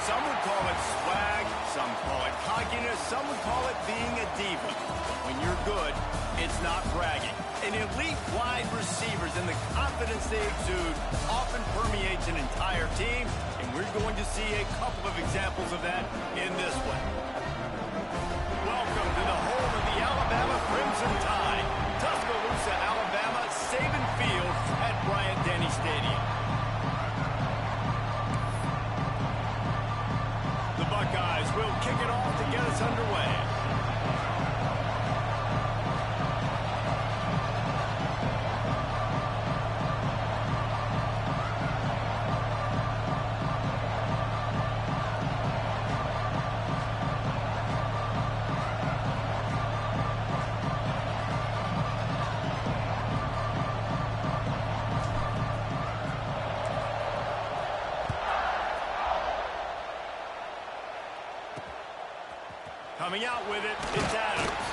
Some would call it swag, some call it cockiness, some would call it being a diva. When you're good, it's not bragging. An elite wide receivers and the confidence they exude often permeates an entire team, and we're going to see a couple of examples of that in this one. Welcome to the home of the Alabama Crimson Tide, Tuscaloosa, Alabama, Saban Field at Bryant-Denny Stadium. The Buckeyes will kick it off to get us underway. Coming out with it, it's Adams.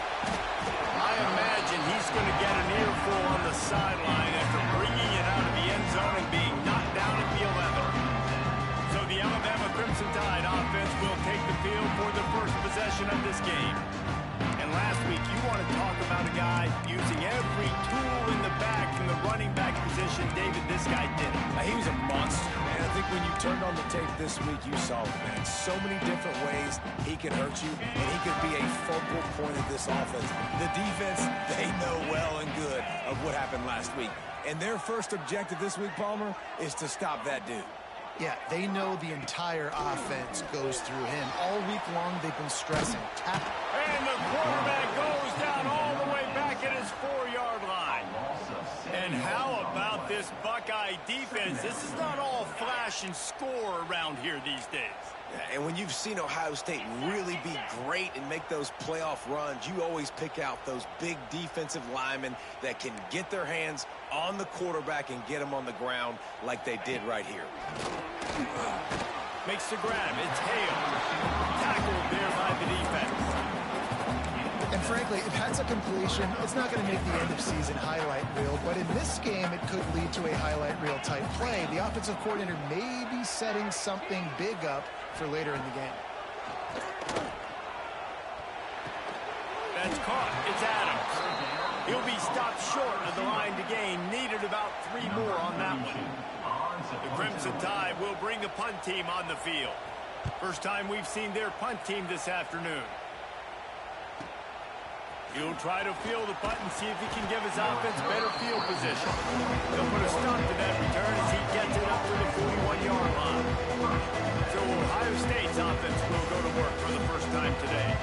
I imagine he's going to get an earful on the sideline after bringing it out of the end zone and being knocked down at the 11. So the Alabama Crimson Tide offense will take the field for the first possession of this game. And last week, you want to talk about a guy using every tool in the back from the running back position. David, this guy did it. He was a monster, man. I think when you turned on the tape this week, you saw it, man. So many different ways he can hurt you, and he could be a focal point of this offense. The defense, they know well and good of what happened last week. And their first objective this week, Palmer, is to stop that dude. Yeah, they know the entire offense goes through him. All week long, they've been stressing. And the quarterback goes down all the way back at his 4-yard line. And how about this Buckeye defense? This is not all flash and score around here these days. Yeah, and when you've seen Ohio State really be great and make those playoff runs, you always pick out those big defensive linemen that can get their hands on the quarterback and get him on the ground like they did right here. Makes the grab. It's Hale. Tackled there by the defense. And frankly, if that's a completion, it's not going to make the end-of-season highlight reel. But in this game, it could lead to a highlight reel type play. The offensive coordinator may be setting something big up for later in the game. That's caught. It's Adams. He'll be stopped short of the line to gain. Needed about 3 more on that one. The Crimson Tide will bring the punt team on the field. First time we've seen their punt team this afternoon. He'll try to field the punt and see if he can give his offense better field position. He'll put a stop to that return as he gets it up to the 41-yard line. So Ohio State's offense will go to work for the first time today.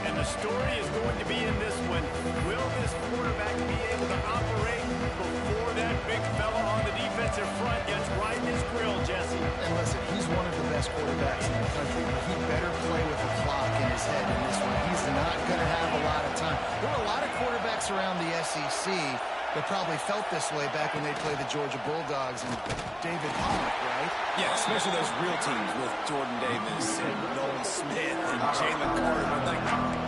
And the story is going to be in this one. Will this quarterback be able to operate before that big fella on the defensive front gets right in his grill, Jesse? And listen, he's one of the best quarterbacks in the country, but he better play with the clock in his head in this one. He's not going to have a lot of time. There were a lot of quarterbacks around the SEC that probably felt this way back when they played the Georgia Bulldogs and David Pollock, right? Yeah, especially those real teams with Jordan Davis and Nolan Smith and Jalen Carter. But like,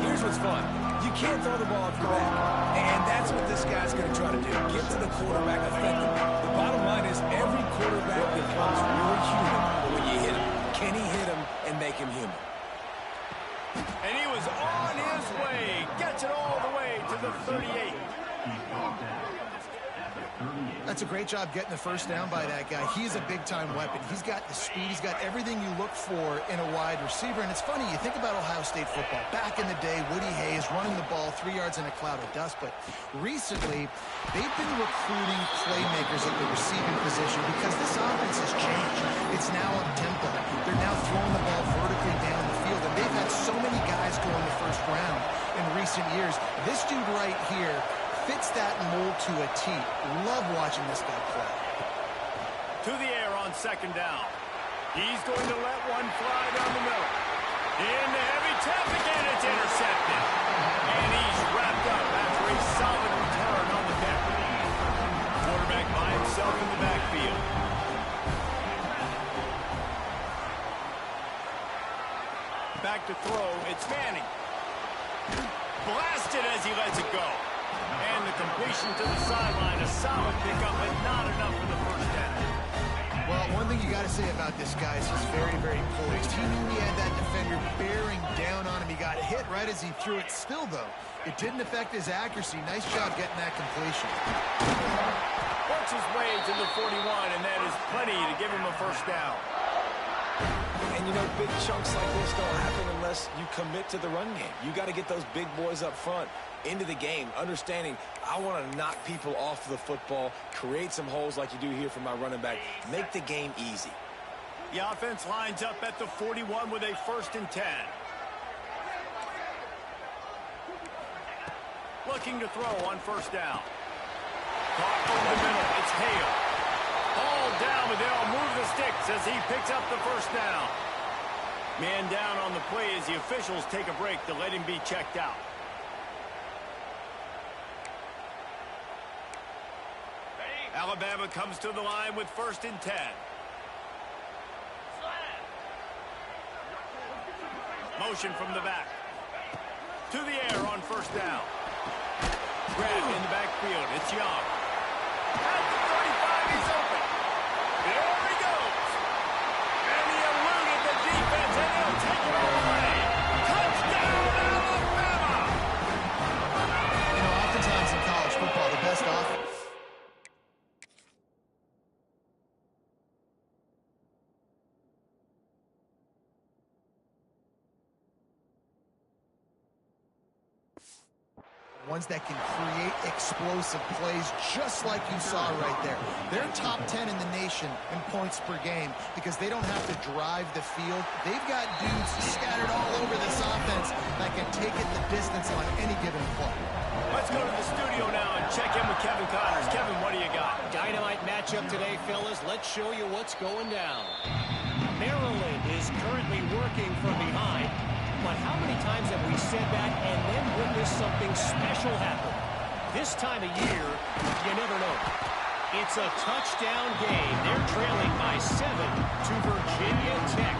here's what's fun. You can't throw the ball off your back. And that's what this guy's going to try to do. Get to the quarterback effectively. The bottom line is every quarterback becomes really human when you hit him. Can he hit him and make him human? And he was on his way. Gets it all the way to the 38. That's a great job getting the first down by that guy. He's a big-time weapon. He's got the speed. He's got everything you look for in a wide receiver. And it's funny, you think about Ohio State football. Back in the day, Woody Hayes running the ball 3 yards in a cloud of dust. But recently, they've been recruiting playmakers at the receiving position because this offense has changed. It's now up-tempo. They're now throwing the ball vertically down the field. And they've had so many guys go in the first round in recent years. This dude right here fits that mold to a T. Love watching this guy play. To the air on second down. He's going to let one fly down the middle. In the heavy traffic, and it's intercepted. And he's wrapped up after a solid return on the catch. Quarterback by himself in the backfield. Back to throw. It's Manning. Blasted as he lets it go. And the completion to the sideline, a solid pickup, but not enough for the first down. Well, one thing you got to say about this guy is he's very, very poised. He knew he had that defender bearing down on him. He got hit right as he threw it. Still, though, it didn't affect his accuracy. Nice job getting that completion. Works his way to the 41, and that is plenty to give him a first down. And, you know, big chunks like this don't happen unless you commit to the run game. You got to get those big boys up front into the game, understanding I want to knock people off the football, create some holes like you do here for my running back, make the game easy. The offense lines up at the 41 with a 1st and 10. Looking to throw on 1st down. Caught over the middle. It's Hale. All down, but they'll move the sticks as he picks up the 1st down. Man down on the play as the officials take a break to let him be checked out. Alabama comes to the line with 1st and 10. Motion from the back. To the air on 1st down. Grab in the backfield. It's Young. At the 35, he's open. There he goes. And he eluded the defense, and he'll take it all the way. Touchdown, Alabama! You know, oftentimes in college football, the best offense. Ones that can create explosive plays just like you saw right there. They're top 10 in the nation in points per game because they don't have to drive the field. They've got dudes scattered all over this offense that can take it the distance on any given play. Let's go to the studio now and check in with Kevin Connors. Kevin, what do you got? Dynamite matchup today, fellas. Let's show you what's going down. Maryland is currently working from behind. But how many times have we said that and then witnessed something special happen? This time of year, you never know. It's a touchdown game. They're trailing by 7 to Virginia Tech.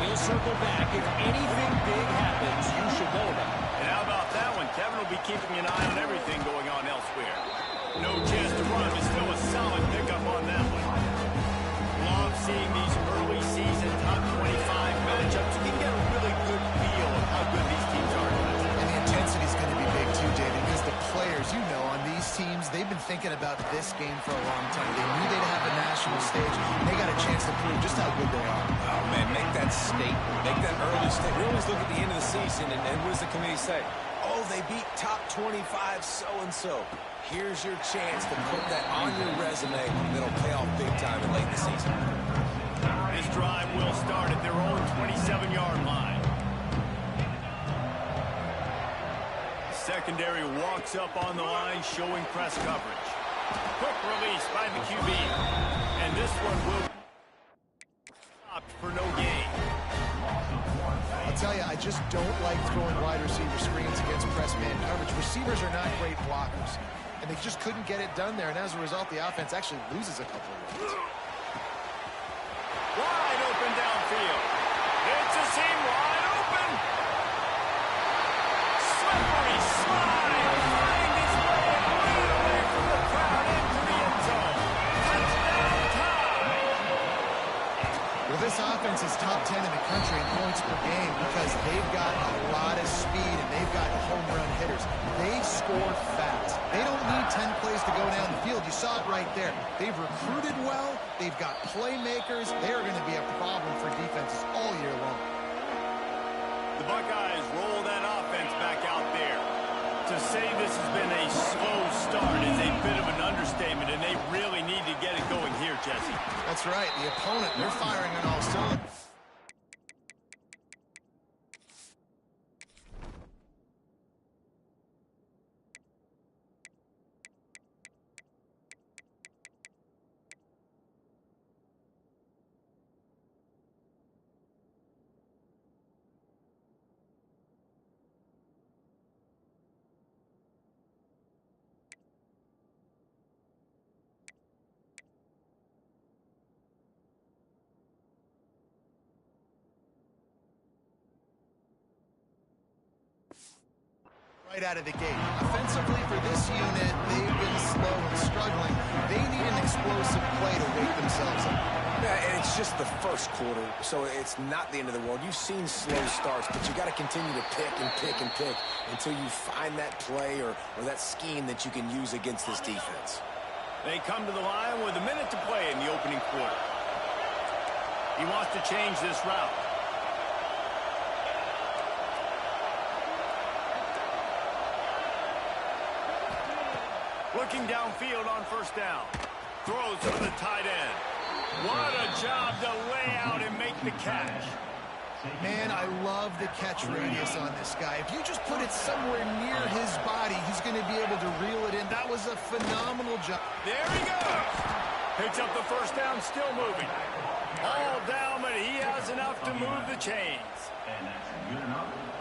He'll circle back. If anything big happens, you should know about it. And how about that one? Kevin will be keeping an eye on everything going on elsewhere. No chance to run, but still a solid pickup on that one. Love seeing these early season top 25 matchups. You can get a really good feel of how good these teams are. And the intensity is going to be big too, David, because the players, you know, on these teams, they've been thinking about this game for a long time. They knew they'd have a national stage, and they got a chance to prove just how good they are. Oh, man, make that statement. Make that early statement. We always look at the end of the season, and what does the committee say? Oh, they beat top 25 so-and-so. Here's your chance to put that on your resume that'll pay off big time in late in the season. This drive will start at their own 27-yard line. Secondary walks up on the line, showing press coverage. Quick release by the QB. And this one will stop for no gain. I'll tell you, I just don't like throwing wide receiver screens against press man coverage. Receivers are not great blockers, and they just couldn't get it done there, and as a result, the offense actually loses a couple of yards. Wide open downfield. It's a seam wide open. Slippery slide. Find his way right away from the crowd into the end zone. Touchdown time. Well, this offense is top 10 in the country in points per game because they've got a lot of speed and they've got home run hitters. They score fast. They don't need 10 plays to go down the field. You saw it right there. They've recruited well. They've got playmakers. They're going to be a problem for defenses all year long. The Buckeyes roll that offense back out there. To say this has been a slow start is a bit of an understatement, and they really need to get it going here, Jesse. That's right. The opponent, they're firing on all cylinders. right out of the gate. Offensively for this unit, they've been slow and struggling. They need an explosive play to wake themselves up. Yeah, and it's just the first quarter, so it's not the end of the world. You've seen slow starts, but you got to continue to pick and pick and pick until you find that play or that scheme that you can use against this defense. They come to the line with a minute to play in the opening quarter. He wants to change this route. Looking downfield on first down. Throws for the tight end. What a job to lay out and make the catch. Man, I love the catch radius on this guy. If you just put it somewhere near his body, he's going to be able to reel it in. That was a phenomenal job. There he goes. Picks up the first down, still moving. All down, but he has enough to move the chains.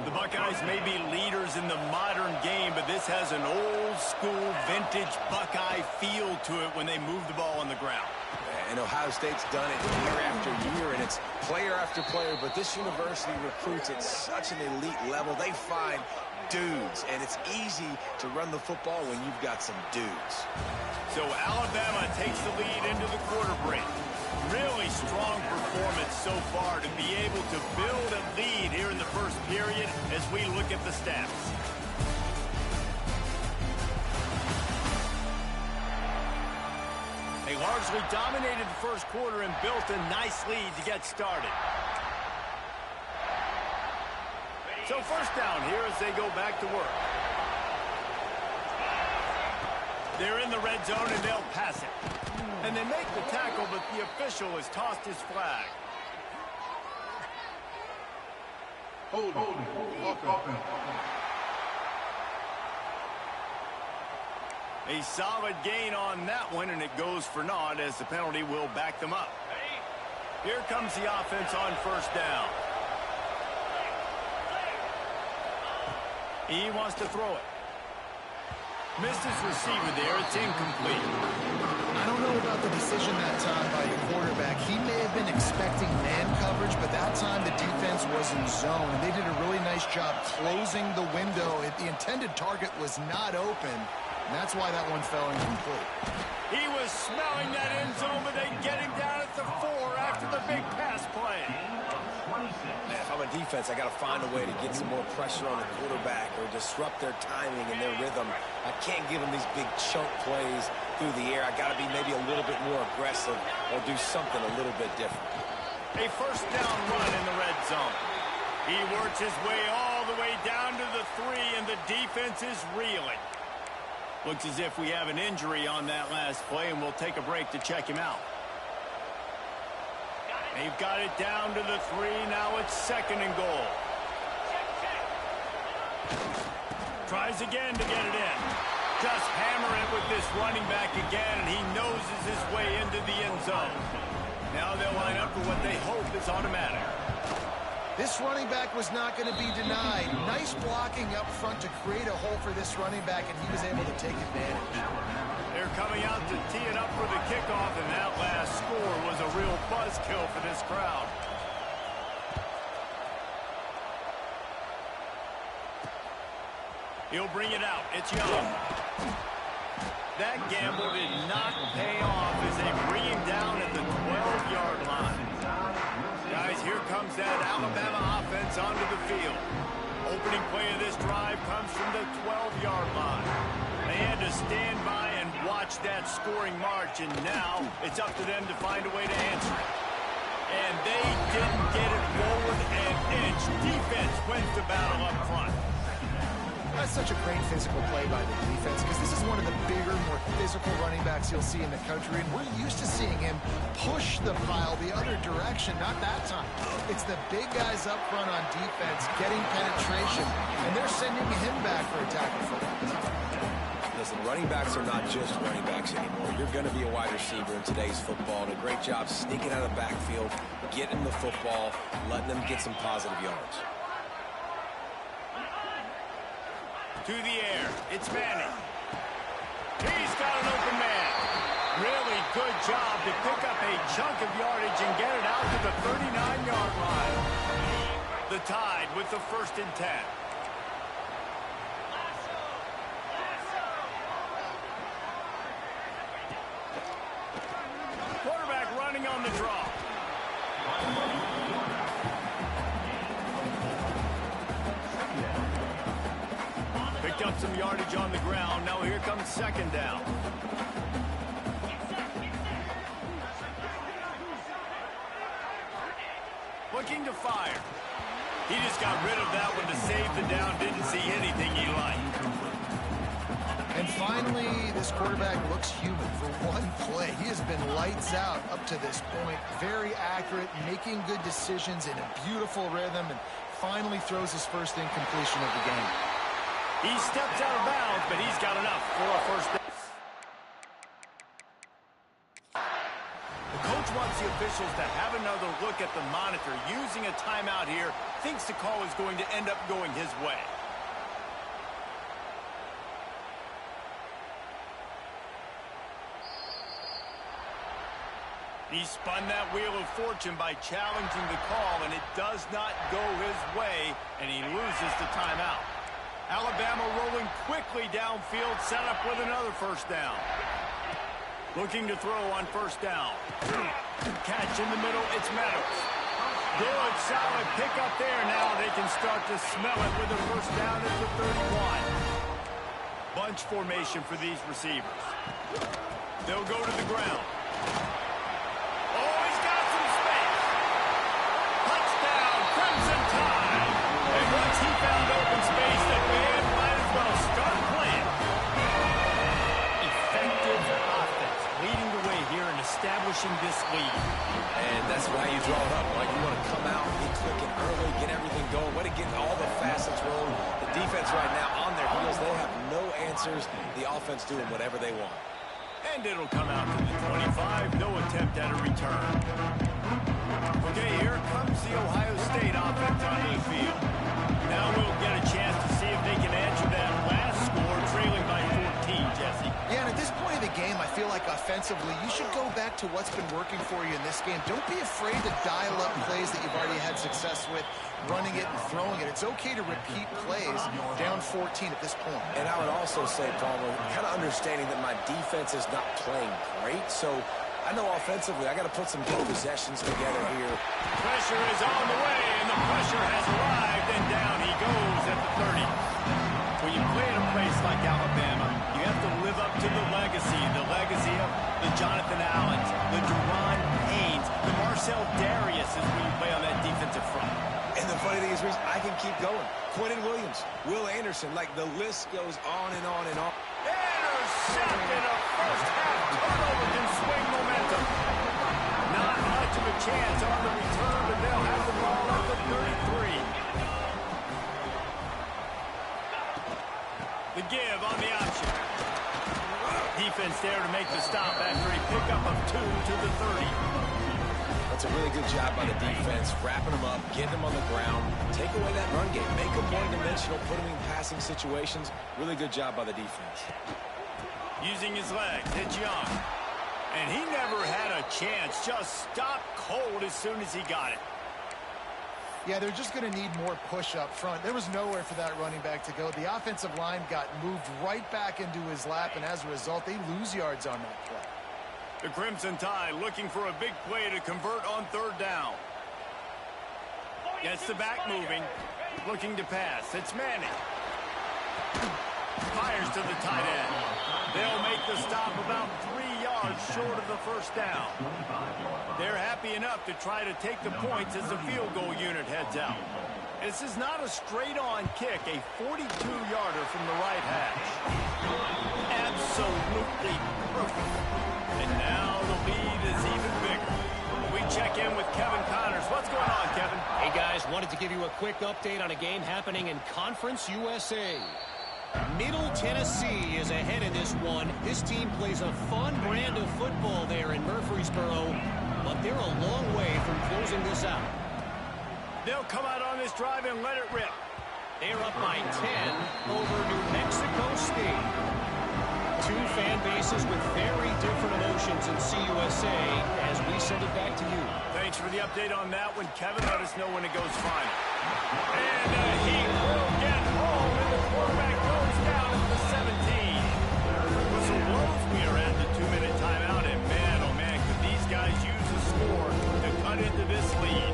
The Buckeyes may be leaders in the modern game, but this has an old-school, vintage Buckeye feel to it when they move the ball on the ground. And Ohio State's done it year after year, and it's player after player, but this university recruits at such an elite level. They find dudes, and it's easy to run the football when you've got some dudes. So Alabama takes the lead into the quarter break. Really strong performance so far to be able to build a lead here in the first period as we look at the stats. They largely dominated the first quarter and built a nice lead to get started. So first down here as they go back to work. They're in the red zone and they'll pass it. And they make the tackle, but the official has tossed his flag. Hold on. A solid gain on that one, and it goes for naught as the penalty will back them up. Here comes the offense on first down. He wants to throw it. Missed his receiver there. It's incomplete. I don't know about the decision that time by the quarterback. He may have been expecting man coverage, but that time the defense was in zone, and they did a really nice job closing the window. The intended target was not open, and that's why that one fell incomplete. He was smelling that end zone, but they get him down at the 4 after the big pass play. Man, if I'm a defense, I got to find a way to get some more pressure on the quarterback or disrupt their timing and their rhythm. I can't give them these big chunk plays through the air. I got to be maybe a little bit more aggressive or do something a little bit different. A first down run in the red zone. He works his way all the way down to the 3, and the defense is reeling. Looks as if we have an injury on that last play, and we'll take a break to check him out. They've got it down to the 3. Now it's second and goal. Tries again to get it in. Just hammer it with this running back again, and he noses his way into the end zone. Now they'll line up for what they hope is automatic. This running back was not going to be denied. Nice blocking up front to create a hole for this running back, and he was able to take advantage. They're coming out to tee it up for the kickoff, and that last score was a real buzzkill for this crowd. He'll bring it out. It's Young. That gamble did not pay off as they bring him down at the 12-yard line. Guys, here comes that Alabama offense onto the field. Opening play of this drive comes from the 12-yard line. They had to stand by and watch that scoring march, and now it's up to them to find a way to answer it. And they didn't get it forward an inch. Defense wins the battle up front. That's such a great physical play by the defense because this is one of the bigger, more physical running backs you'll see in the country, and we're used to seeing him push the pile the other direction. Not that time. It's the big guys up front on defense getting penetration, and they're sending him back for a tackle for that. Listen, running backs are not just running backs anymore. You're going to be a wide receiver in today's football, and a great job sneaking out of the backfield, getting the football, letting them get some positive yards. To the air. It's Manning. He's got an open man. Really good job to pick up a chunk of yardage and get it out to the 39-yard line. The Tide with the 1st and 10. yardage on the ground. Now here comes second down. Looking to fire. He just got rid of that one to save the down. Didn't see anything he liked. And finally, this quarterback looks human for one play. He has been lights out up to this point. Very accurate, making good decisions in a beautiful rhythm, and finally throws his first incompletion of the game. He steps out of bounds, but he's got enough for a first down. The coach wants the officials to have another look at the monitor. Using a timeout here, thinks the call is going to end up going his way. He spun that wheel of fortune by challenging the call, and it does not go his way, and he loses the timeout. Alabama rolling quickly downfield, set up with another first down. Looking to throw on first down. Catch in the middle, it's Meadows. Good, solid pickup there. Now they can start to smell it with a first down at the 31. Bunch formation for these receivers. They'll go to the ground. Once he found open space, the band might as well start playing. Effective offense, leading the way here and establishing this lead. And that's why you draw it up. Like, you want to come out, get clicking early, get everything going. Way to get all the facets rolling. The defense right now on their heels. They have no answers. The offense doing whatever they want. And it'll come out to the 25. No attempt at a return. Okay, here comes the Ohio State offense onto the field. Now we'll get a chance to see if they can answer that last score, trailing by 14, Jesse. Yeah, and at this point of the game, I feel like offensively, you should go back to what's been working for you in this game. Don't be afraid to dial up plays that you've already had success with, running it and throwing it. It's okay to repeat plays down 14 at this point. And I would also say, Palmer, kind of understanding that my defense is not playing great, so I know offensively I got to put some good possessions together here. Pressure is on the way, and the pressure has arrived, and down he goes at the 30. When you play in a place like Alabama, you have to live up to the legacy of the Jonathan Allens, the Deron Haynes, the Marcel Darius is when you play on that defensive front. And the funny thing is, Reese, I can keep going. Quentin Williams, Will Anderson, like the list goes on and on and on. Intercepted, a first half turnover can swing momentum. Not much of a chance on the return, but they'll have the ball at the 33. The give on the option. Defense there to make the stop after a pickup of 2 to the 30. That's a really good job by the defense, wrapping them up, getting them on the ground, take away that run game, make them one-dimensional, put them in passing situations. Really good job by the defense. Using his legs, it's Young. And he never had a chance, just stopped cold as soon as he got it. Yeah, they're just going to need more push up front. There was nowhere for that running back to go. The offensive line got moved right back into his lap, and as a result, they lose yards on that play. The Crimson Tide looking for a big play to convert on third down. Gets the back moving, looking to pass. It's Manning. Fires to the tight end. They'll make the stop about 3 yards short of the first down. They're happy enough to try to take the points as the field goal unit heads out. This is not a straight-on kick, a 42-yarder from the right hash. Absolutely perfect. And now the lead is even bigger. We check in with Kevin Connors. What's going on, Kevin? Hey, guys, wanted to give you a quick update on a game happening in Conference USA. Middle Tennessee is ahead in this one. This team plays a fun brand of football there in Murfreesboro, but they're a long way from closing this out. They'll come out on this drive and let it rip. They're up by 10 over New Mexico State. Two fan bases with very different emotions in CUSA as we send it back to you. Thanks for the update on that one, Kevin. Let us know when it goes final. And he will get home, and the quarterback goes down at the 17. Whistle blows. We are at the 2-minute timeout, and man, oh man, could these guys use a score to cut into this lead.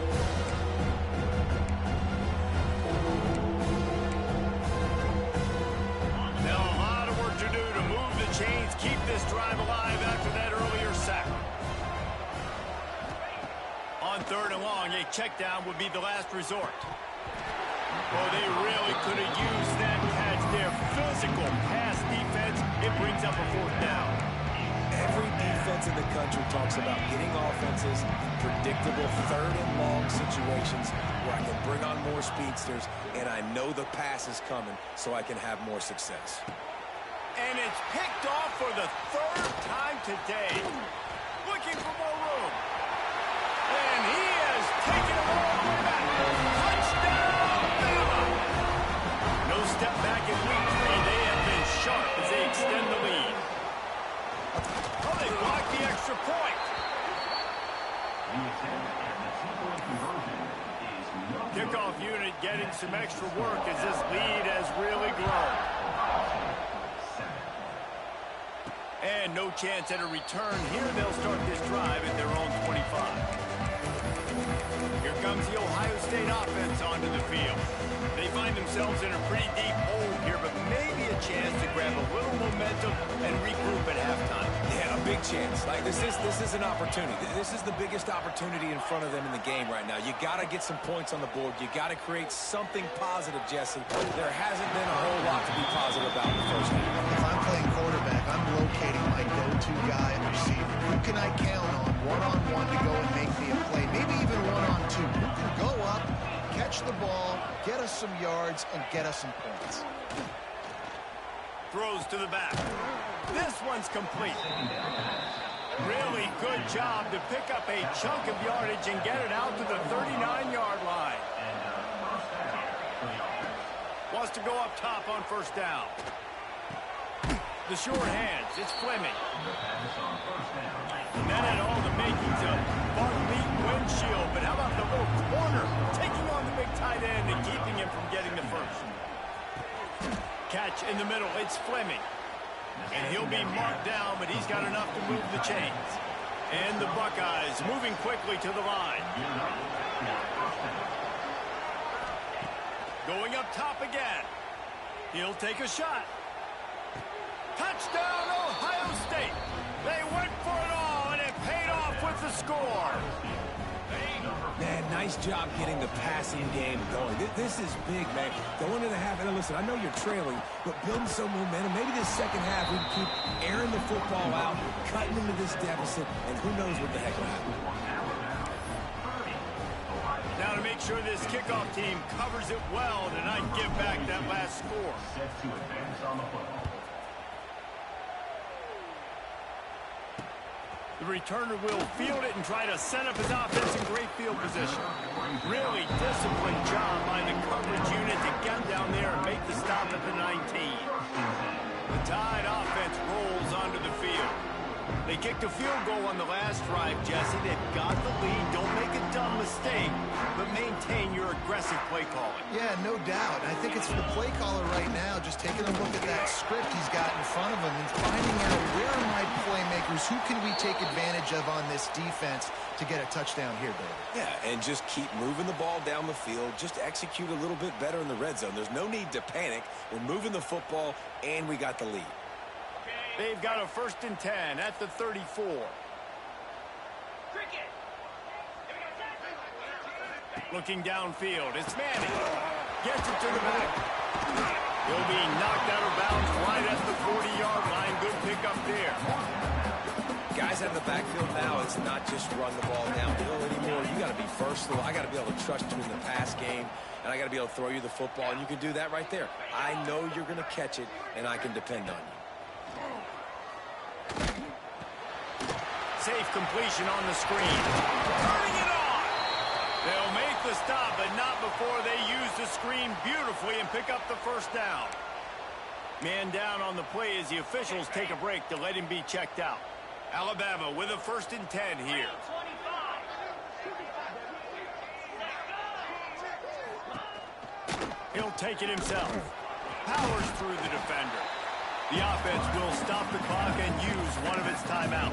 They'll a check down would be the last resort. Oh, they really could have used that catch there. Physical pass defense. It brings up a fourth down. Every defense in the country talks about getting offenses in predictable third and long situations where I can bring on more speedsters and I know the pass is coming so I can have more success. And it's picked off for the third time today. Looking for more room. And he has taken it all the way back. Touchdown, Bama! No step back in week 3. They have been sharp as they extend the lead. Oh, they blocked the extra point. Kickoff unit getting some extra work as this lead has really grown. And no chance at a return. Here they'll start this drive at their own 25. Here comes the Ohio State offense onto the field. They find themselves in a pretty deep hole here, but maybe a chance to grab a little momentum and regroup at halftime. Yeah, a big chance. Like this is an opportunity. This is the biggest opportunity in front of them in the game right now. You got to get some points on the board. You got to create something positive, Jesse. There hasn't been a whole lot to be positive about in the first half. If I'm playing quarterback, I'm locating my go-to guy at receiver. Who can I count on one-on-one to go and make me a play? Maybe even one-on-two. Who can go up, catch the ball, get us some yards, and get us some points. Throws to the back. This one's complete. Really good job to pick up a chunk of yardage and get it out to the 39-yard line. Wants to go up top on first down. The short hands. It's Fleming. And that had all the makings of Bartley windshield. But how about the little corner taking on the big tight end and keeping him from getting the first? Catch in the middle. It's Fleming. And he'll be marked down, but he's got enough to move the chains. And the Buckeyes moving quickly to the line. Going up top again. He'll take a shot. Touchdown, Ohio State. They went for it all, and it paid off with the score. Man, nice job getting the passing game going. This is big, man. Going into the half, and listen, I know you're trailing, but building some momentum. Maybe this second half we can keep airing the football out, cutting into this deficit, and who knows what the heck will happen. Now to make sure this kickoff team covers it well tonight, give back that last score. The returner will field it and try to set up his offense in great field position. Really disciplined job by the coverage unit to get down there and make the stop at the 19. The Tide offense rolls onto the field. They kicked a field goal on the last drive, Jesse. They've got the lead. Don't make a dumb mistake, but maintain your aggressive play calling. Yeah, no doubt. I think it's for the play caller right now, just taking a look at that script he's got in front of him and finding out where are my playmakers, who can we take advantage of on this defense to get a touchdown here, Dave. Yeah, and just keep moving the ball down the field. Just execute a little bit better in the red zone. There's no need to panic. We're moving the football, and we got the lead. They've got a 1st and 10 at the 34. Looking downfield, it's Manning. Gets it to the back. He'll be knocked out of bounds right at the 40-yard line. Good pickup there. Guys out of the backfield now, it's not just run the ball downhill anymore. You got to be versatile. I got to be able to trust you in the pass game, and I got to be able to throw you the football, and you can do that right there. I know you're going to catch it, and I can depend on you. Safe completion on the screen. Turning it on. They'll make the stop, but not before they use the screen beautifully and pick up the first down. Man down on the play as the officials take a break to let him be checked out. Alabama with a 1st and 10 here. He'll take it himself. Powers through the defender. The offense will stop the clock and use one of its timeouts.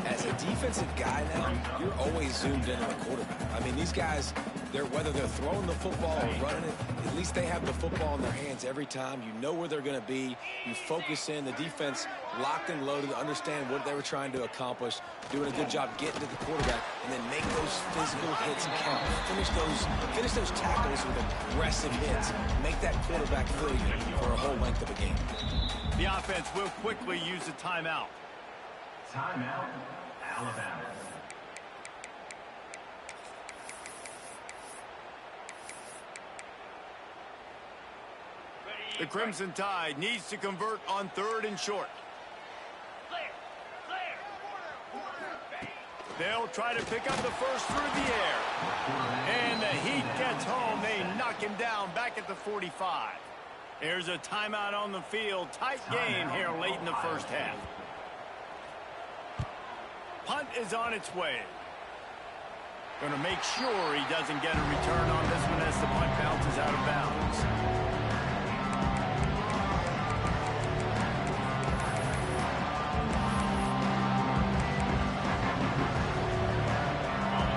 As a defensive guy now, you're always zoomed in on the quarterback. I mean, these guys, Whether they're throwing the football or running it, at least they have the football in their hands every time. You know where they're going to be. You focus in. The defense locked and loaded to understand what they were trying to accomplish, doing a good job getting to the quarterback, and then make those physical hits count. Finish those tackles with aggressive hits. Make that quarterback feel you for a whole length of a game. The offense will quickly use a timeout. Timeout, Alabama. The Crimson Tide needs to convert on 3rd and short. They'll try to pick up the first through the air. And the Heat gets home. They knock him down back at the 45. There's a timeout on the field. Tight game here late in the first half. Punt is on its way. Going to make sure he doesn't get a return on this one as the punt bounces out of bounds.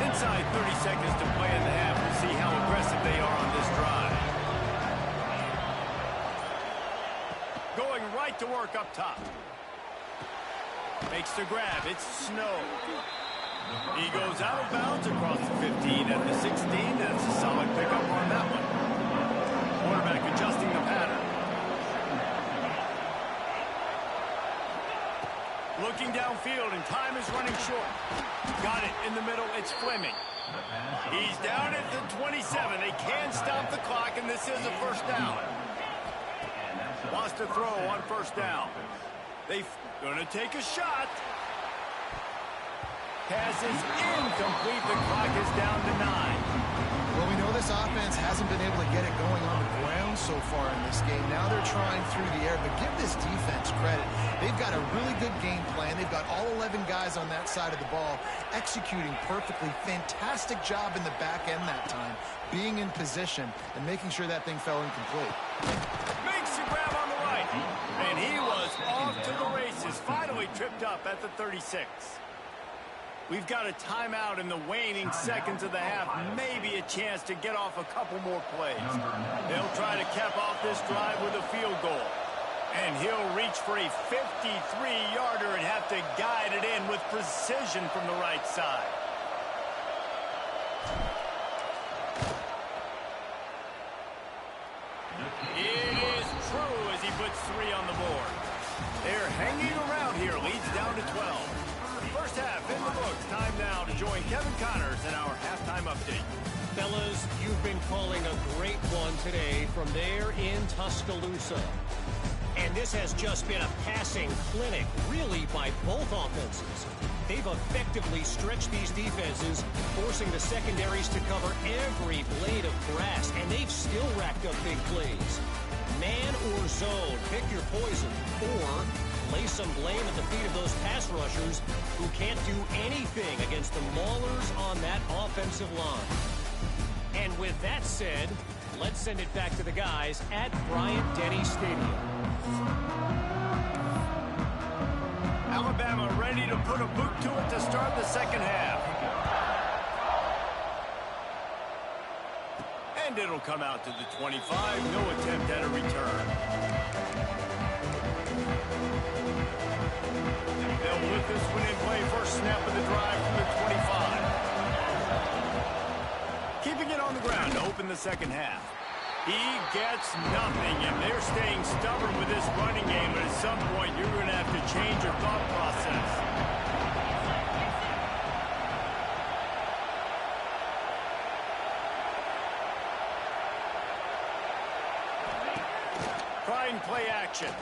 Inside 30 seconds to play in the half. We'll see how aggressive they are on this drive. Going right to work up top. Makes the grab. It's Snow. He goes out of bounds across the 15 at the 16. That's a solid pickup on that one. Quarterback adjusting the pattern. Looking downfield, and time is running short. Got it in the middle. It's Fleming. He's down at the 27. They can stop the clock, and this is a first down. Wants to throw on first down. They're going to take a shot. Pass is incomplete. The clock is down to 9. Well, we know this offense hasn't been able to get it going on the ground so far in this game. Now they're trying through the air, but give this defense credit. They've got a really good game plan. They've got all 11 guys on that side of the ball executing perfectly. Fantastic job in the back end that time, being in position and making sure that thing fell incomplete. Makes the grab on the right, and he was off to the races. Finally tripped up at the 36. We've got a timeout in the waning seconds of the half. Maybe a chance to get off a couple more plays. They'll try to cap off this drive with a field goal. And he'll reach for a 53-yarder and have to guide it in with precision from the right side. It is true as he puts 3 on the board. They're hanging around here. Leads down to 12. First half in the books. Time now to join Kevin Connors in our halftime update. Fellas, you've been calling a great one today from there in Tuscaloosa. And this has just been a passing clinic, really, by both offenses. They've effectively stretched these defenses, forcing the secondaries to cover every blade of grass, and they've still racked up big plays. Man or zone, pick your poison, or lay some blame at the feet of those pass rushers who can't do anything against the maulers on that offensive line. And with that said, let's send it back to the guys at Bryant-Denny Stadium. Alabama ready to put a boot to it to start the second half. And it'll come out to the 25. No attempt at a return. They'll put this one in play. First snap of the drive from the 25. Keeping it on the ground to open the second half. He gets nothing, and they're staying stubborn with this running game, but at some point you're going to have to change your thought process. Try and play action.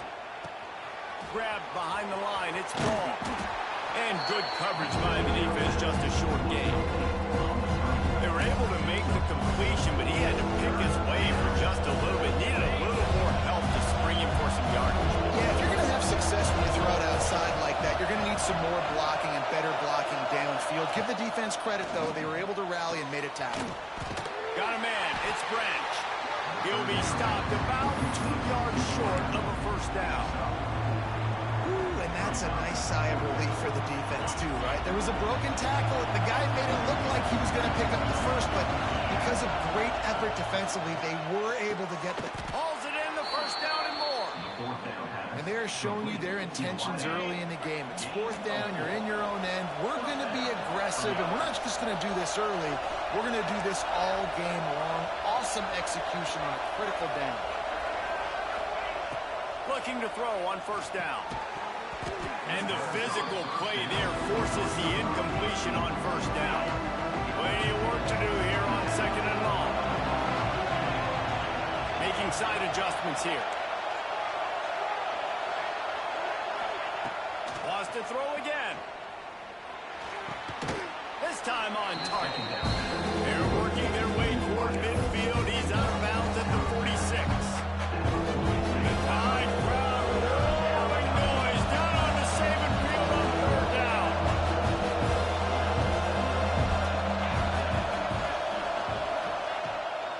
Grab behind the line. It's ball. And good coverage by the defense. Just a short game. They were able to make the completion, but he had to pick his way for just a little bit. Needed a little more help to spring him for some yardage. Yeah, if you're going to have success when you throw it outside like that, you're going to need some more blocking and better blocking downfield. Give the defense credit, though. They were able to rally and made it tackle. Got a man. It's Branch. He'll be stopped about 2 yards short of a first down. Ooh, and that's a nice sigh of relief for the defense, too, right? There was a broken tackle. The guy made it look like he was going to pick up the first, but because of desperate defensively, they were able to get the... Hauls it in, the first down and more. And they're showing you their intentions early in the game. It's fourth down, you're in your own end. We're going to be aggressive, and we're not just going to do this early. We're going to do this all game long. Awesome execution on a critical down. Looking to throw on first down. And the physical play there forces the incompletion on first down. Plenty of work to do here on second and long. Making side adjustments here. Wants to throw again. This time on target. They're working their way toward midfield. He's out of bounds at the 46. The Tide crowd roaring noise down on the Saban field on third down.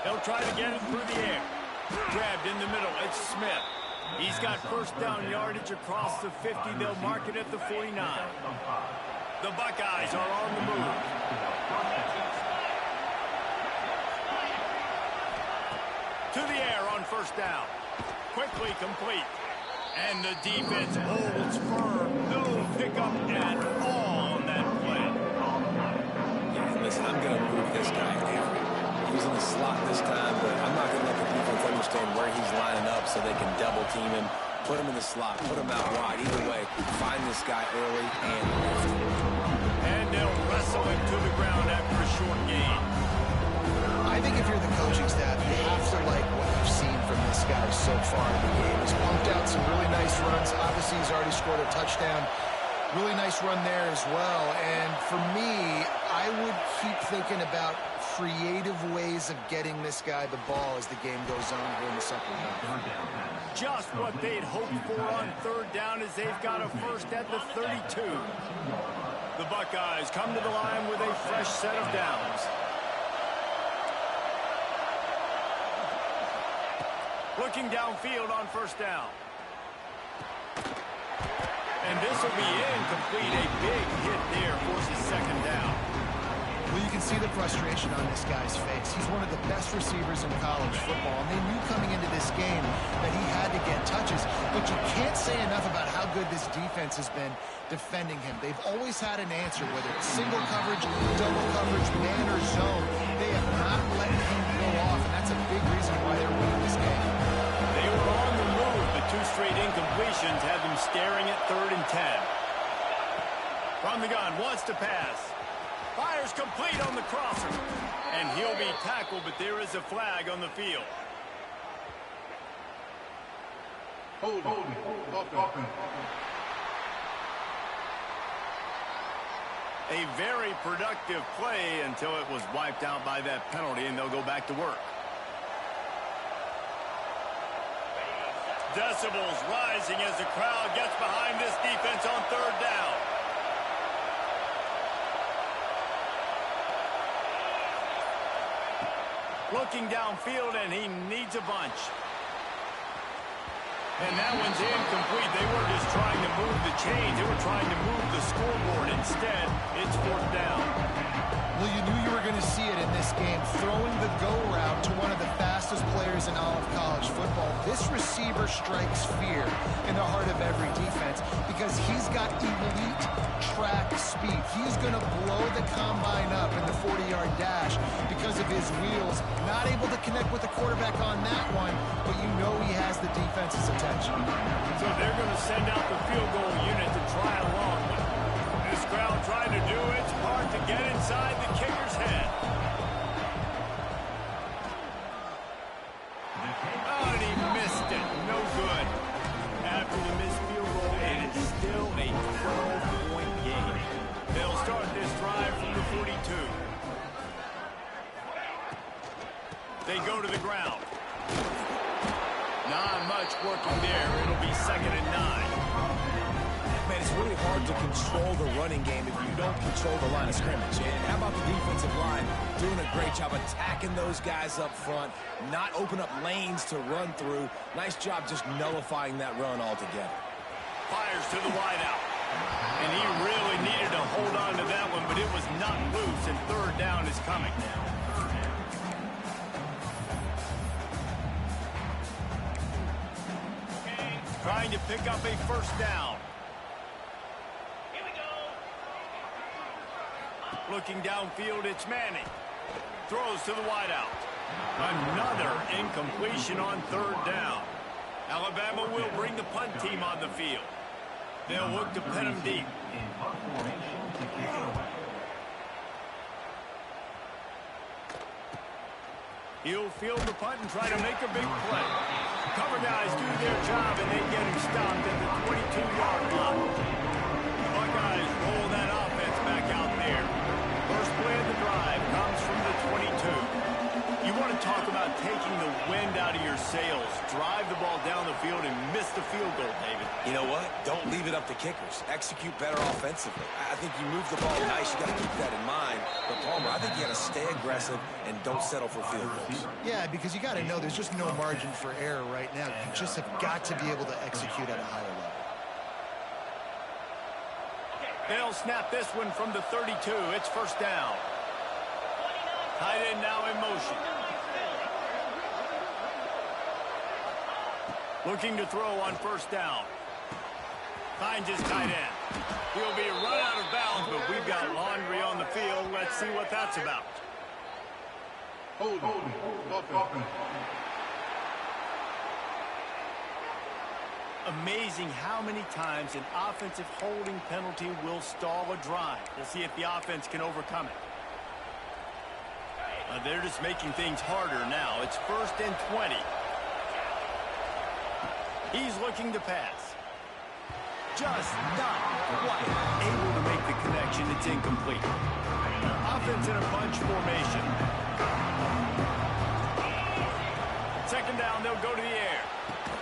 They'll try to get it through the air. Grabbed in the middle. It's Smith. He's got first down yardage across the 50. They'll mark it at the 49. The Buckeyes are on the move. To the air on first down. Quickly complete. And the defense holds firm. No pickup at all on that play. Yeah, listen, I'm going to move this guy every. He's in the slot this time, but I'm not going to let the defense understand where he's lining up so they can double team him, put him in the slot, put him out wide. Either way, find this guy early and lift him. And they'll wrestle him to the ground after a short gain. I think if you're the coaching staff, you have to like what you've seen from this guy so far in the game. He's pumped out some really nice runs. Obviously, he's already scored a touchdown. Really nice run there as well. And for me, I would keep thinking about creative ways of getting this guy the ball as the game goes on here in the second half. Just what they'd hoped for on third down as they've got a first at the 32. The Buckeyes come to the line with a fresh set of downs. Looking downfield on first down. And this will be incomplete. A big hit there forces second down. Well, you can see the frustration on this guy's face. He's one of the best receivers in college football, and they knew coming into this game that he had to get touches, but you can't say enough about how good this defense has been defending him. They've always had an answer, whether it's single coverage, double coverage, man or zone. They have not let him go off, and that's a big reason why they're winning this game. They were on the move, but two straight incompletions have them staring at 3rd and 10. From the gun, wants to pass. Fires complete on the crosser. And he'll be tackled, but there is a flag on the field. Hold it. Offense. A very productive play until it was wiped out by that penalty, and they'll go back to work. Decibels rising as the crowd gets behind this defense on third down. Looking downfield, and he needs a bunch. And that one's incomplete. They weren't just trying to move the chains. They were trying to move the scoreboard. Instead, it's fourth down. Well, you knew you were going to see it in this game. Throwing the go route to one of the fastest players in all of college football. This receiver strikes fear in the heart of every defense because he's got elite track speed. He's going to blow the combine up in the 40-yard dash because of his wheels. Not able to connect with the quarterback on that one, but you know he has the defense's attention. So they're going to send out the field goal unit to try along with. This crowd trying to do its part to get inside the kicker's head. Oh, and he missed it. No good. After the missed field goal, it is still a 12-point game. They'll start this drive from the 42. They go to the ground. Not much working there. It'll be 2nd and 9. Man, it's really hard to control the running game if you don't control the line of scrimmage. And how about the defensive line doing a great job attacking those guys up front, not open up lanes to run through. Nice job just nullifying that run altogether. Fires to the wideout. And he really needed to hold on to that one, but it was not loose, and third down is coming. trying to pick up a first down. Looking downfield, it's Manning. Throws to the wideout. Another incompletion on third down. Alabama will bring the punt team on the field. They'll look to pin him deep. In punt formation to kick it away. He'll field the punt and try to make a big play. Cover guys do their job, and they get him stopped at the 22-yard line. The Buckeyes roll that offense back out there. First play of the drive comes from the 22. You want to talk about taking the wind out of your sails. Drive the ball down the field and miss the field goal, David. You know what? Don't leave it up to kickers. Execute better offensively. I think you move the ball nice. You got to keep that in mind. But, Palmer, I think you got to stay aggressive and don't settle for field goals. Yeah, because you got to know there's just no margin for error right now. You just have got to be able to execute at a higher level. They'll snap this one from the 32. It's first down. Tight end now in motion. Looking to throw on first down. Finds his tight end. He'll be run out of bounds, but we've got laundry on the field. Let's see what that's about. Hold it. Amazing how many times an offensive holding penalty will stall a drive. We'll see if the offense can overcome it. They're just making things harder now. It's first and 20. He's looking to pass. Just not quite able to make the connection. It's incomplete. Offense in a bunch formation. Second down, they'll go to the air.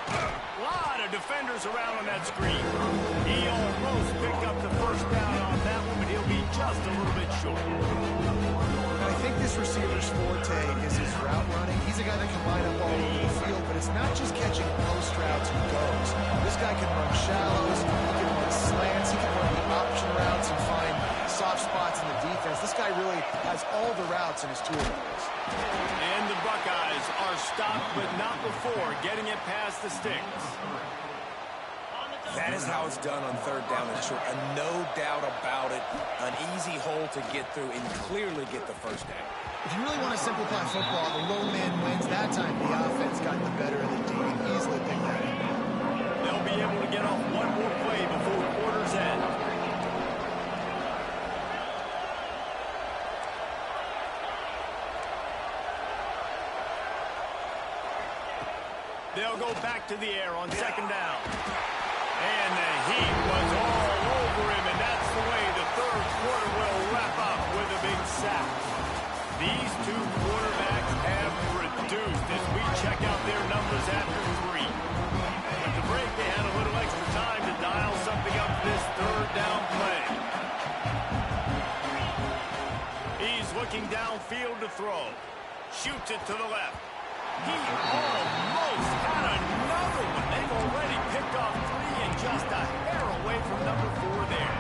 A lot of defenders around on that screen. He almost picked up the first down on that one, but he'll be just a little bit short. I think this receiver's forte is his route running. He's a guy that can line up all over the field, but it's not just catching post routes and goes. This guy can run shallows, he can run slants, he can run the option routes and find soft spots in the defense. This guy really has all the routes in his toolbox. And the Buckeyes are stopped, but not before getting it past the sticks. That is how it's done on third down and short. And no doubt about it, an easy hole to get through and clearly get the first down. If you really want to simplify football, the low man wins. That time the offense got the better of the D and easily picked that up. They'll be able to get off one more play before quarter's end. They'll go back to the air on second down. And the heat was all over him, and that's the way the third quarter will wrap up with a big sack. These two quarterbacks have produced as we check out their numbers after three. At the break, they had a little extra time to dial something up this third down play. He's looking downfield to throw. Shoots it to the left. He almost had another one. They've already picked off three and just a hair away from number 4 there.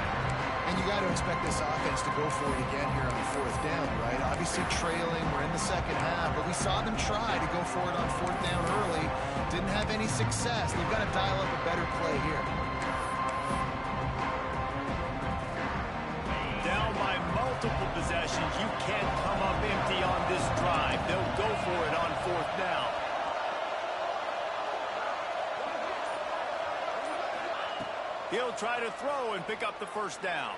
And you got to expect this offense to go for it again here on fourth down, right? Obviously trailing, we're in the second half, but we saw them try to go for it on fourth down early. Didn't have any success. They've got to dial up a better play here. Down by multiple possessions, you can't come up empty on this drive. They'll go for it on fourth down. He'll try to throw and pick up the first down.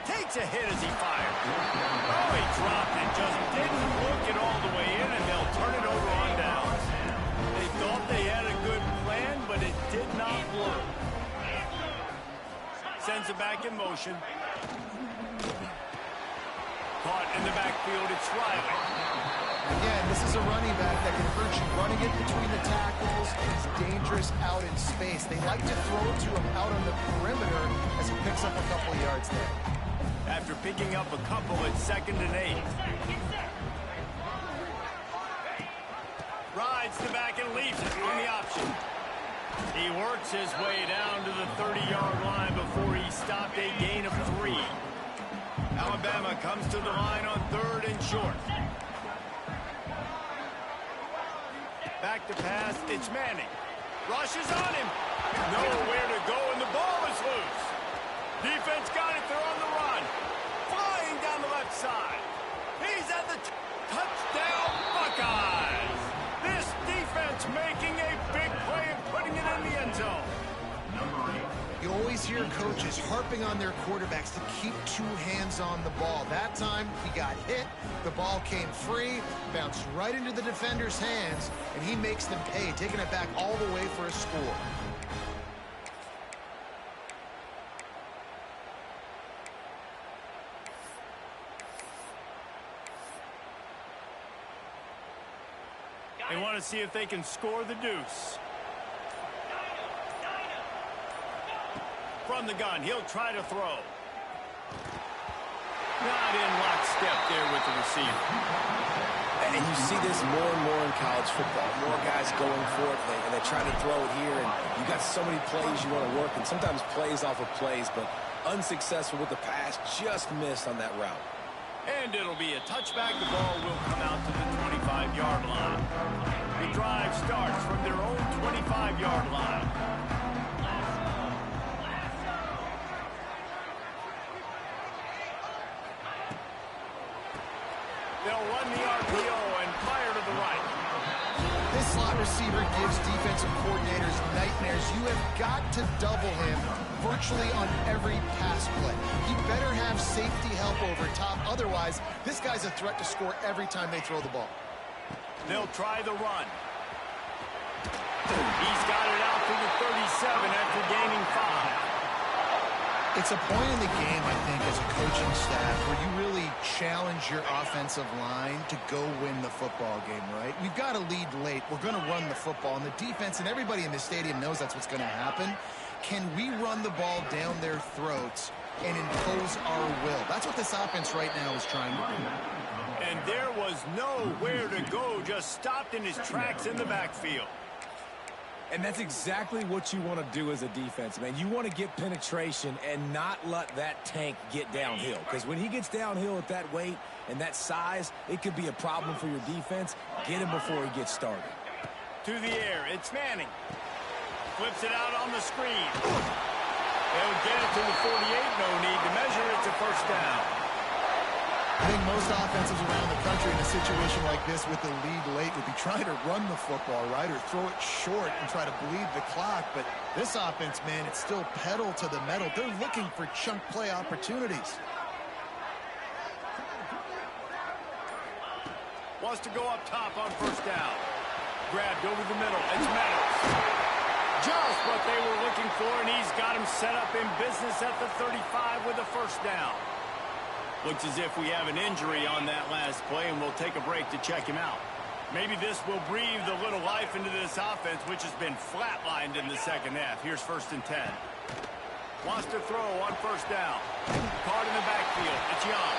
Takes a hit as he fired. Oh, he dropped it. Just didn't look it all the way in, and they'll turn it over on downs. They thought they had a good plan, but it did not work. Sends it back in motion. Caught in the backfield, it's Riley. Again, this is a running back that can hurt you. Running it between the tackles, he's dangerous out in space. They like to throw it to him out on the perimeter as he picks up a couple of yards there. After picking up a couple at 2nd and 8. Rides the back and leaves it on the option. He works his way down to the 30-yard line before he stopped a gain of 3. Alabama comes to the line on 3rd and short. Back to pass, it's Manning. Rushes on him. Nowhere to go, and the ball is loose. Defense got it. They're on the run. Flying down the left side. He's at the touchdown, Buckeyes. This defense making a big play and putting it in the end zone. You always hear coaches harping on their quarterbacks to keep two hands on the ball. That time, he got hit. The ball came free, bounced right into the defender's hands, and he makes them pay, taking it back all the way for a score. They want to see if they can score the deuce. From the gun, he'll try to throw. Not in lockstep there with the receiver. And you see this more and more in college football. More guys going for it, and they try to throw it here. And you got so many plays you want to work, and sometimes plays off of plays, but unsuccessful with the pass, just missed on that route. And it'll be a touchback. The ball will come out to the 25-yard line. The drive starts from their own 25-yard line. They'll run the RPO and fire to the right. This slot receiver gives defensive coordinators nightmares. You have got to double him virtually on every pass play. He better have safety help over top. Otherwise, this guy's a threat to score every time they throw the ball. They'll try the run. He's got it out to the 37 after gaining 5. It's a point in the game, I think, as a coaching staff where you really challenge your offensive line to go win the football game, right? We've got to lead late. We're going to run the football, and the defense and everybody in the stadium knows that's what's going to happen. Can we run the ball down their throats and impose our will? That's what this offense right now is trying to do. And there was nowhere to go, just stopped in his tracks in the backfield. And that's exactly what you want to do as a defense, man. You want to get penetration and not let that tank get downhill. Because when he gets downhill at that weight and that size, it could be a problem for your defense. Get him before he gets started. To the air, it's Manning. Flips it out on the screen. They'll get it to the 48. No need to measure. It's a first down. I think most offenses around the country in a situation like this with the lead late would be trying to run the football, right, or throw it short and try to bleed the clock. But this offense, man, it's still pedal to the metal. They're looking for chunk play opportunities. Wants to go up top on first down. Grabbed over the middle. It's Meadows. Just what they were looking for, and he's got him set up in business at the 35 with a first down. Looks as if we have an injury on that last play, and we'll take a break to check him out. Maybe this will breathe a little life into this offense, which has been flatlined in the second half. Here's 1st and 10. Wants to throw on first down. Caught in the backfield. It's Young.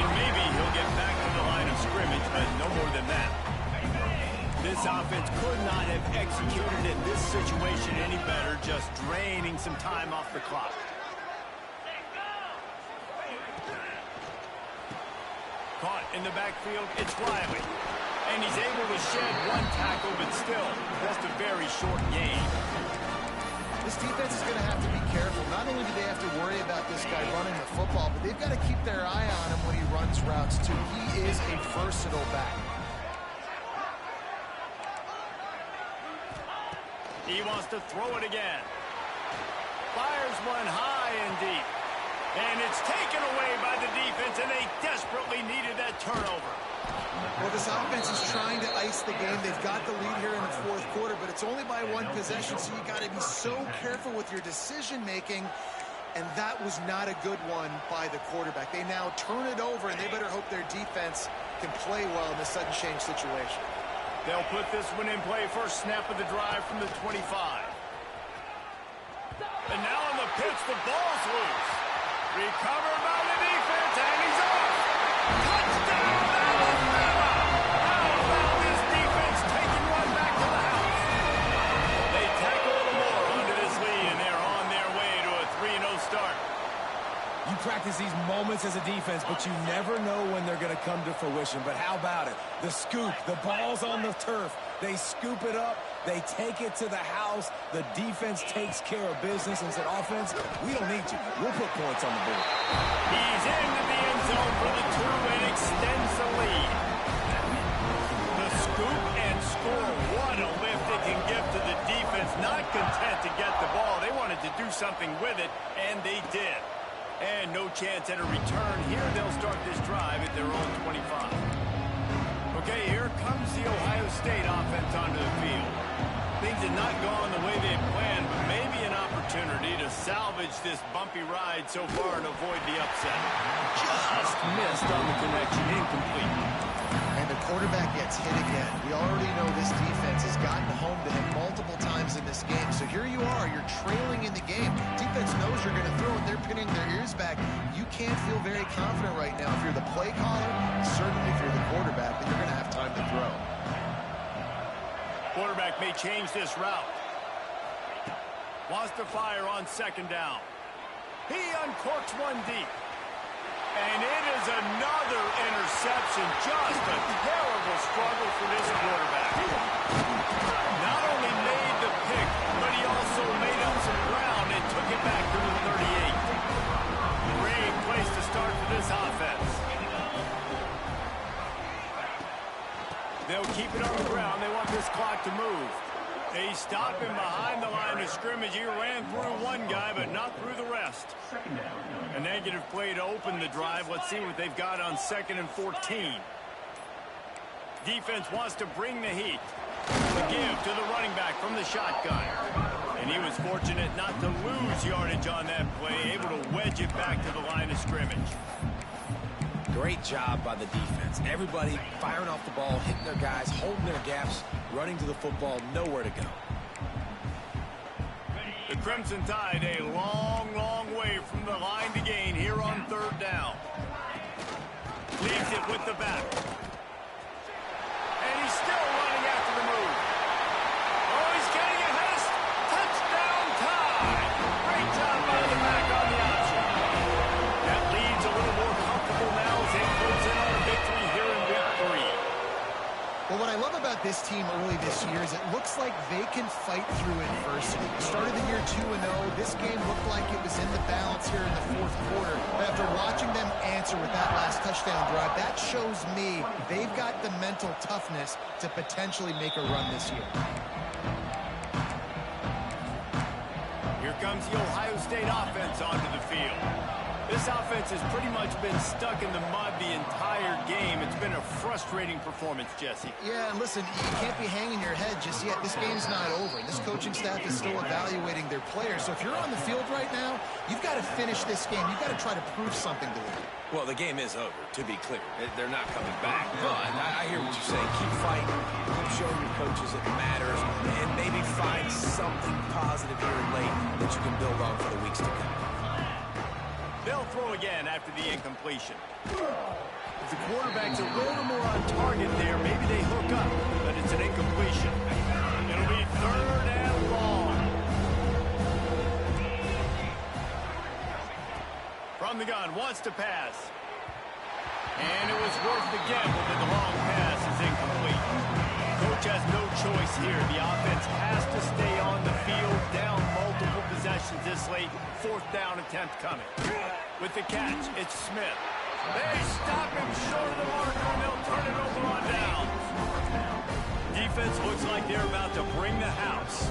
And maybe he'll get back to the line of scrimmage, but no more than that. This offense could not have executed in this situation any better, just draining some time off the clock. Caught in the backfield, it's Riley. And he's able to shed one tackle, but still, just a very short gain. This defense is going to have to be careful. Not only do they have to worry about this guy running the football, but they've got to keep their eye on him when he runs routes, too. He is a versatile back. He wants to throw it again. Fires one high and deep. And it's taken away by the defense, and they desperately needed that turnover. Well, this offense is trying to ice the game. They've got the lead here in the 4th quarter, but it's only by 1 possession, so you got to be so careful with your decision-making, and that was not a good one by the quarterback. They now turn it over, and they better hope their defense can play well in this sudden change situation. They'll put this one in play. First snap of the drive from the 25. And now on the pitch, the ball's loose. Recovered by the defense, and he's off. Touchdown, Alabama! How about this defense taking one back to the house? They tack a little more onto this lead, and they're on their way to a 3-0 start. You practice these moments points as a defense, but you never know when they're going to come to fruition. But how about it? The scoop, the ball's on the turf. They scoop it up. They take it to the house. The defense takes care of business and said, offense, we don't need you. We'll put points on the board. He's into the end zone for the 2 and extends the lead. The scoop and score. What a lift it can give to the defense. Not content to get the ball. They wanted to do something with it, and they did. And no chance at a return. Here they'll start this drive at their own 25. Okay, here comes the Ohio State offense onto the field. Things had not gone the way they had planned, but maybe an opportunity to salvage this bumpy ride so far and avoid the upset. Just missed on the connection, incomplete. And the quarterback gets hit again. We already know this defense has gotten home to him multiple times in this game. So here you are, you're trailing in the game. Defense knows you're going to throw and they're pinning their ears back. You can't feel very confident right now if you're the play caller, certainly if you're the quarterback, that you're going to have time to throw. Quarterback may change this route. Wants to fire on second down. He uncorks one deep. And it is another interception. Just a terrible struggle for this quarterback. Not only made the pick, but he also made up some ground and took it back to the 38. Great place to start for this offense. They'll keep it on the ground. They want this clock to move. They stop him behind the line of scrimmage. He ran through one guy, but not through the rest. A negative play to open the drive. Let's see what they've got on 2nd and 14. Defense wants to bring the heat. The give to the running back from the shotgun. And he was fortunate not to lose yardage on that play, able to wedge it back to the line of scrimmage. Great job by the defense. Everybody firing off the ball, hitting their guys, holding their gaps, running to the football, nowhere to go. The Crimson Tide a long, long way from the line to gain here on 3rd down. Leaves it with the back. And he's still running after the move. Oh, he's getting ahead. Touchdown time. Great job by the back on the option. That leads a little more comfortable now as they close in on a victory here in week 3. Well, what I love about this team early this year is it looks like they can fight through adversity. Started the year 2-0. This game looked like it was in the balance here in the 4th quarter. But after watching them answer with that last touchdown drive, that shows me they've got the mental toughness to potentially make a run this year. Here comes the Ohio State offense onto the field. This offense has pretty much been stuck in the mud the entire game. It's been a frustrating performance, Jesse. Yeah, and listen, you can't be hanging your head just yet. This game's not over. This coaching staff is still evaluating their players. So if you're on the field right now, you've got to finish this game. You've got to try to prove something to them. Well, the game is over, to be clear. They're not coming back. But I hear what you're saying. Keep fighting. Keep showing your coaches it matters. And maybe find something positive here late that you can build on for the weeks to come. They'll throw again after the incompletion. If the quarterback's a little more on target there, maybe they hook up, but it's an incompletion. It'll be 3rd and long. From the gun, wants to pass. And it was worth the gamble, but the long pass is incomplete. Coach has no choice here. The offense has to stay on the field, down multiple possessions this late. 4th down attempt coming. With the catch, it's Smith. They stop him short of the marker, and they'll turn it over on down. Defense looks like they're about to bring the house.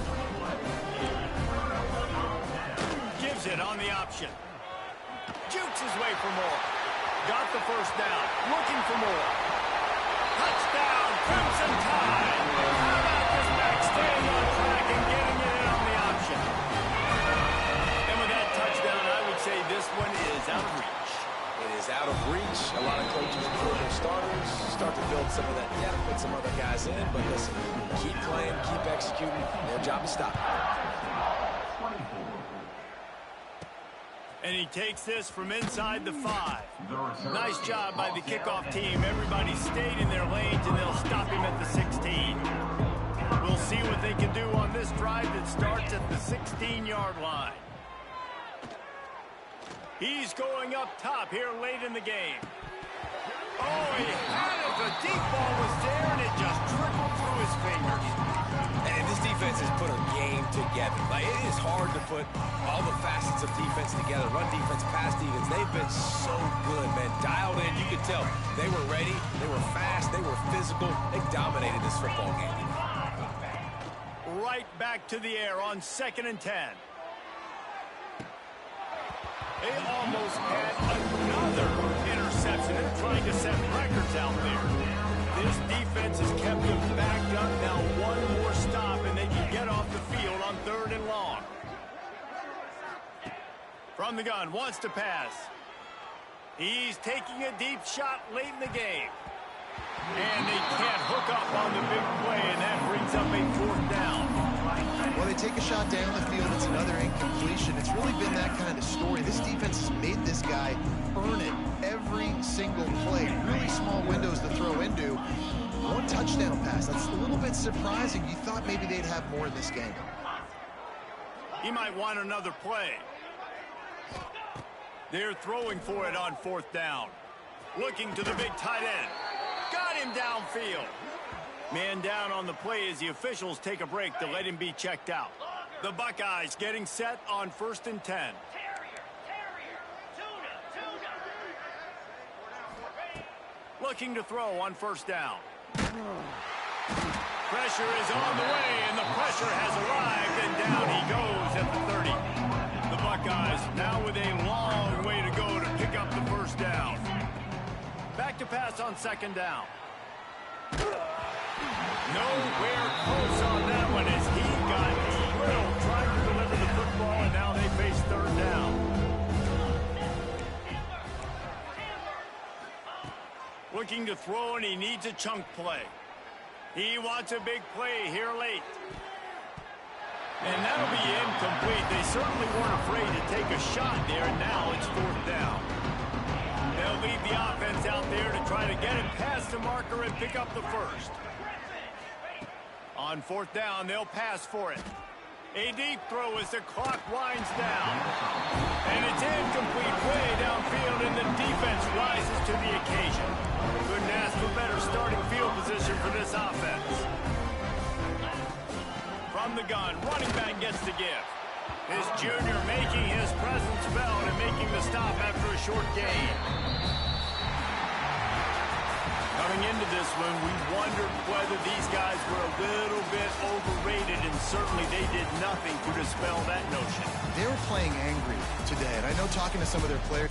Gives it on the option. Jukes his way for more. Got the 1st down. Looking for more. Touchdown, Crimson Tide. How about this back staying on track and getting it in on the option? And with that touchdown, I would say this one is out of reach. It is out of reach. A lot of coaches pull their starters, start to build some of that depth, put some other guys in. But listen, keep playing, keep executing. Their job is stop. And he takes this from inside the 5. Nice job by the kickoff team. Everybody stayed in their lanes, and they'll stop him at the 16. We'll see what they can do on this drive that starts at the 16-yard line. He's going up top here late in the game. Oh, he had it. The deep ball was there, and it just trickled through his fingers. And this defense has put a game together. Like, it is hard to put all the facets of defense together. Run defense, pass defense. They've been so good, man. Dialed in. You could tell they were ready. They were fast. They were physical. They dominated this football game. Right back to the air on 2nd and 10. They almost had another interception. They're trying to set records out there. This defense has kept them backed up. Now one more stop, and they can get off the field on 3rd and long. From the gun, wants to pass. He's taking a deep shot late in the game. And they can't hook up on the big play, and that brings up a 4th down. Well, they take a shot down the field. It's another incompletion. It's really been that kind of story. This defense has made this guy earn it every single play. Really small windows to throw into. 1 touchdown pass. That's a little bit surprising. You thought maybe they'd have more in this game. He might want another play. They're throwing for it on 4th down. Looking to the big tight end. Got him downfield. Man down on the play as the officials take a break to let him be checked out. The Buckeyes getting set on 1st and 10. Looking to throw on 1st down. Pressure is on the way, and the pressure has arrived, and down he goes at the 30. The Buckeyes now with a long way to go to pick up the 1st down. Back to pass on 2nd down. Nowhere close on that one as he got drilled trying to deliver the football, and now they face 3rd down. Looking to throw, and he needs a chunk play. He wants a big play here late. And that'll be incomplete. They certainly weren't afraid to take a shot there, and now it's 4th down. They'll leave the offense out there to try to get it past the marker and pick up the 1st. On 4th down, they'll pass for it. A deep throw as the clock winds down. And it's incomplete way downfield, and the defense rises to the occasion. Couldn't ask for better starting field position for this offense. From the gun, running back gets the gift. His junior making his presence felt and making the stop after a short gain. Coming into this one, we wondered whether these guys were a little bit overrated, and certainly they did nothing to dispel that notion. They were playing angry today, and I know talking to some of their players...